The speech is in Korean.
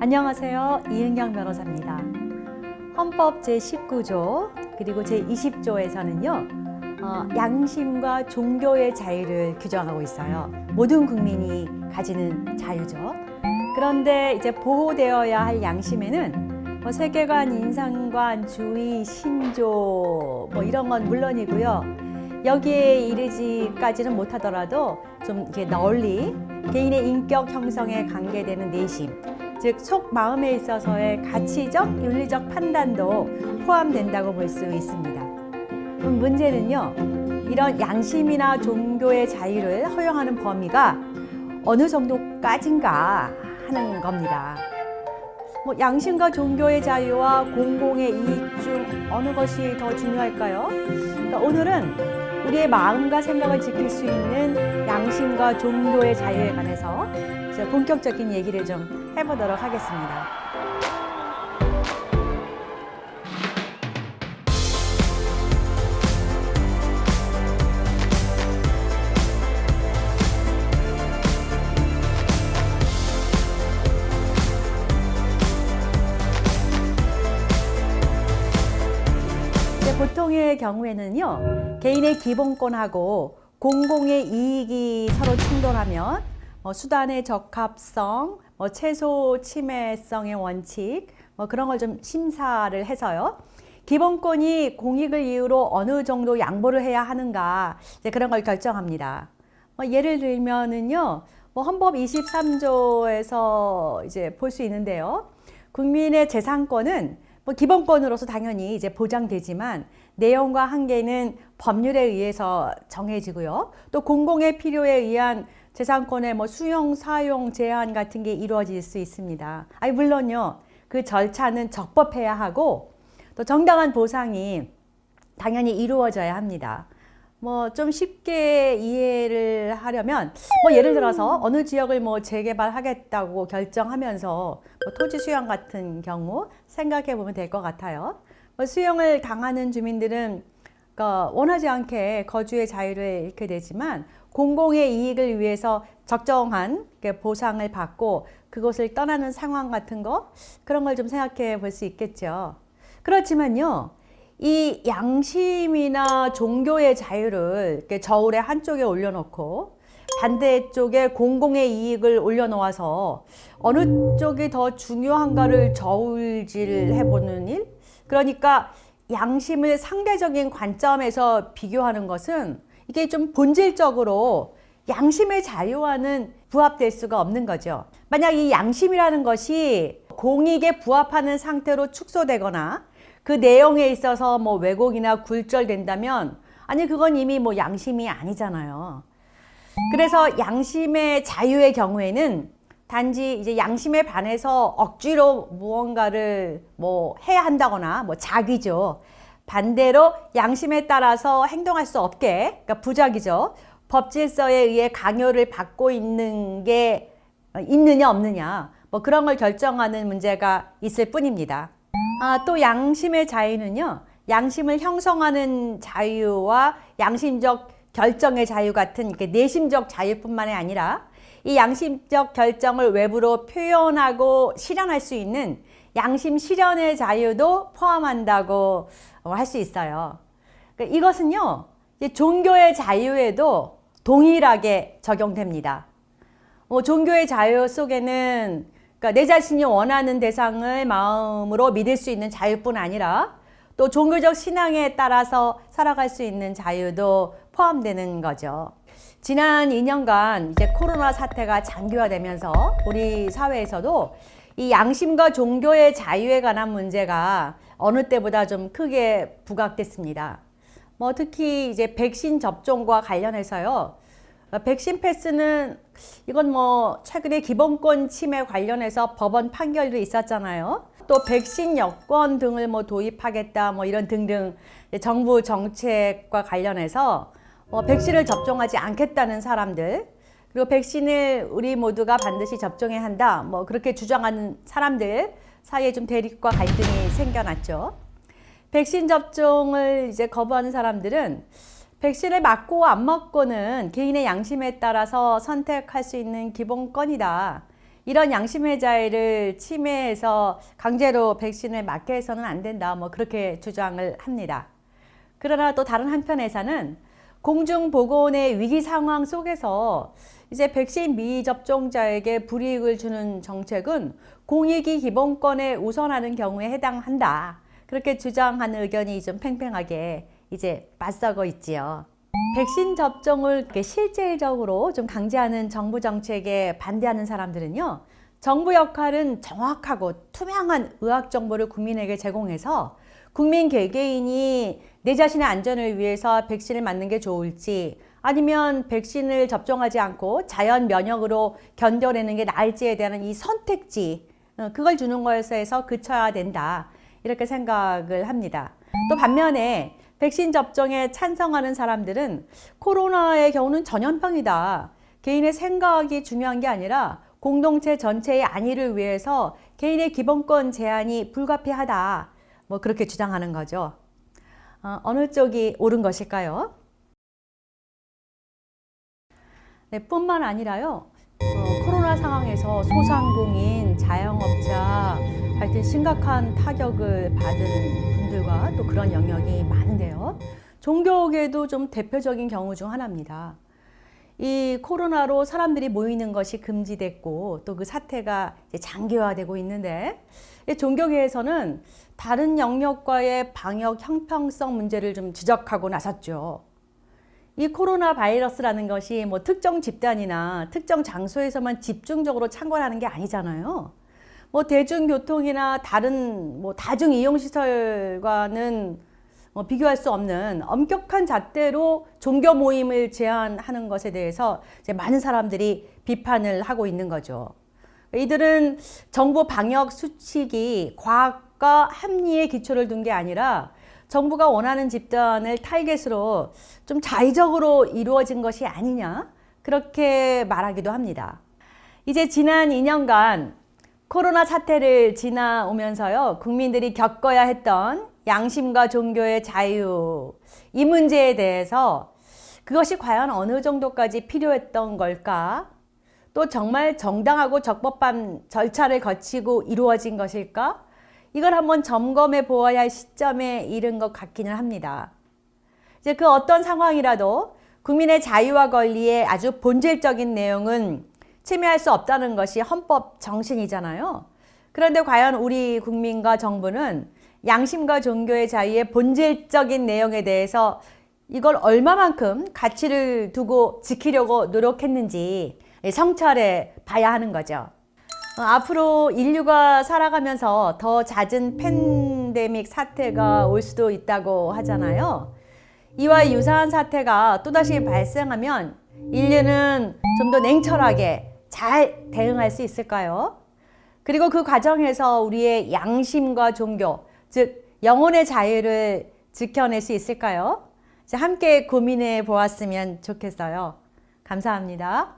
안녕하세요. 이은경 변호사입니다. 헌법 제19조 그리고 제20조에서는요. 양심과 종교의 자유를 규정하고 있어요. 모든 국민이 가지는 자유죠. 그런데 이제 보호되어야 할 양심에는 세계관, 인상관, 주의, 신조 이런 건 물론이고요. 여기에 이르지까지는 못하더라도 좀 이렇게 널리 개인의 인격 형성에 관계되는 내심, 즉 속 마음에 있어서의 가치적, 윤리적 판단도 포함된다고 볼 수 있습니다. 그럼 문제는요, 이런 양심이나 종교의 자유를 허용하는 범위가 어느 정도까지인가 하는 겁니다. 양심과 종교의 자유와 공공의 이익 중 어느 것이 더 중요할까요? 그러니까 오늘은 우리의 마음과 생각을 지킬 수 있는 양심과 종교의 자유에 관해서 본격적인 얘기를 좀 해보도록 하겠습니다. 보통의 경우에는요, 개인의 기본권하고 공공의 이익이 서로 충돌하면 수단의 적합성, 최소 침해성의 원칙, 그런 걸 좀 심사를 해서요. 기본권이 공익을 이유로 어느 정도 양보를 해야 하는가, 이제 그런 걸 결정합니다. 예를 들면은요, 헌법 23조에서 이제 볼 수 있는데요. 국민의 재산권은 기본권으로서 당연히 이제 보장되지만 내용과 한계는 법률에 의해서 정해지고요. 또 공공의 필요에 의한 재산권의 수용, 사용, 제한 같은 게 이루어질 수 있습니다. 물론요, 그 절차는 적법해야 하고 또 정당한 보상이 당연히 이루어져야 합니다. 좀 쉽게 이해를 하려면 예를 들어서 어느 지역을 재개발하겠다고 결정하면서 토지 수용 같은 경우 생각해 보면 될 것 같아요. 수용을 당하는 주민들은 원하지 않게 거주의 자유를 잃게 되지만 공공의 이익을 위해서 적정한 보상을 받고 그곳을 떠나는 상황 같은 거, 그런 걸 좀 생각해 볼 수 있겠죠. 그렇지만요, 이 양심이나 종교의 자유를 이렇게 저울의 한쪽에 올려놓고 반대쪽에 공공의 이익을 올려놓아서 어느 쪽이 더 중요한가를 저울질 해보는 일? 그러니까 양심을 상대적인 관점에서 비교하는 것은 이게 좀 본질적으로 양심의 자유와는 부합될 수가 없는 거죠. 만약 이 양심이라는 것이 공익에 부합하는 상태로 축소되거나 그 내용에 있어서 왜곡이나 굴절된다면 그건 이미 양심이 아니잖아요. 그래서 양심의 자유의 경우에는 단지 이제 양심에 반해서 억지로 무언가를 해야 한다거나 자기죠. 반대로 양심에 따라서 행동할 수 없게, 그러니까 부작이죠. 법 질서에 의해 강요를 받고 있는 게 있느냐 없느냐, 그런 걸 결정하는 문제가 있을 뿐입니다. 또 양심의 자유는요, 양심을 형성하는 자유와 양심적 결정의 자유 같은 내심적 자유뿐만이 아니라 이 양심적 결정을 외부로 표현하고 실현할 수 있는 양심 실현의 자유도 포함한다고 할 수 있어요. 이것은요, 종교의 자유에도 동일하게 적용됩니다. 종교의 자유 속에는 내 자신이 원하는 대상을 마음으로 믿을 수 있는 자유뿐 아니라 또 종교적 신앙에 따라서 살아갈 수 있는 자유도 포함되는 거죠. 지난 2년간 이제 코로나 사태가 장기화되면서 우리 사회에서도 이 양심과 종교의 자유에 관한 문제가 어느 때보다 좀 크게 부각됐습니다. 특히 이제 백신 접종과 관련해서요. 백신 패스는 이건 최근에 기본권 침해 관련해서 법원 판결도 있었잖아요. 또 백신 여권 등을 도입하겠다 이런 등등 정부 정책과 관련해서 백신을 접종하지 않겠다는 사람들, 그리고 백신을 우리 모두가 반드시 접종해야 한다 그렇게 주장하는 사람들 사이에 좀 대립과 갈등이 생겨났죠. 백신 접종을 이제 거부하는 사람들은 백신을 맞고 안 맞고는 개인의 양심에 따라서 선택할 수 있는 기본권이다. 이런 양심의 자유를 침해해서 강제로 백신을 맞게 해서는 안 된다. 뭐 그렇게 주장을 합니다. 그러나 또 다른 한편에서는 공중보건의 위기 상황 속에서 이제 백신 미접종자에게 불이익을 주는 정책은 공익이 기본권에 우선하는 경우에 해당한다. 그렇게 주장하는 의견이 좀 팽팽하게 이제 맞서고 있지요. 백신 접종을 실질적으로 좀 강제하는 정부 정책에 반대하는 사람들은요, 정부 역할은 정확하고 투명한 의학 정보를 국민에게 제공해서 국민 개개인이 내 자신의 안전을 위해서 백신을 맞는 게 좋을지 아니면 백신을 접종하지 않고 자연 면역으로 견뎌내는 게 나을지에 대한 이 선택지, 그걸 주는 것에서 그쳐야 된다. 이렇게 생각을 합니다. 또 반면에 백신 접종에 찬성하는 사람들은 코로나의 경우는 전염병이다. 개인의 생각이 중요한 게 아니라 공동체 전체의 안위를 위해서 개인의 기본권 제한이 불가피하다. 뭐 그렇게 주장하는 거죠. 어느 쪽이 옳은 것일까요? 네, 뿐만 아니라요. 코로나 상황에서 소상공인, 자영업자, 하여튼 심각한 타격을 받은 분들과 또 그런 영역이 많은데요. 종교계도 좀 대표적인 경우 중 하나입니다. 이 코로나로 사람들이 모이는 것이 금지됐고 또 그 사태가 장기화되고 있는데 종교계에서는 다른 영역과의 방역 형평성 문제를 좀 지적하고 나섰죠. 이 코로나 바이러스라는 것이 뭐 특정 집단이나 특정 장소에서만 집중적으로 창궐하는 게 아니잖아요. 뭐 대중교통이나 다른 뭐 다중 이용시설과는 비교할 수 없는 엄격한 잣대로 종교 모임을 제한하는 것에 대해서 이제 많은 사람들이 비판을 하고 있는 거죠. 이들은 정부 방역 수칙이 과학과 합리의 기초를 둔 게 아니라 정부가 원하는 집단을 타겟으로 좀 자의적으로 이루어진 것이 아니냐, 그렇게 말하기도 합니다. 이제 지난 2년간 코로나 사태를 지나오면서요, 국민들이 겪어야 했던 양심과 종교의 자유, 이 문제에 대해서 그것이 과연 어느 정도까지 필요했던 걸까? 또 정말 정당하고 적법한 절차를 거치고 이루어진 것일까? 이걸 한번 점검해 보아야 할 시점에 이른 것 같기는 합니다. 이제 그 어떤 상황이라도 국민의 자유와 권리의 아주 본질적인 내용은 침해할 수 없다는 것이 헌법 정신이잖아요. 그런데 과연 우리 국민과 정부는 양심과 종교의 자유의 본질적인 내용에 대해서 이걸 얼마만큼 가치를 두고 지키려고 노력했는지 성찰해 봐야 하는 거죠. 앞으로 인류가 살아가면서 더 잦은 팬데믹 사태가 올 수도 있다고 하잖아요. 이와 유사한 사태가 또다시 발생하면 인류는 좀 더 냉철하게 잘 대응할 수 있을까요? 그리고 그 과정에서 우리의 양심과 종교, 즉 영혼의 자유를 지켜낼 수 있을까요? 함께 고민해 보았으면 좋겠어요. 감사합니다.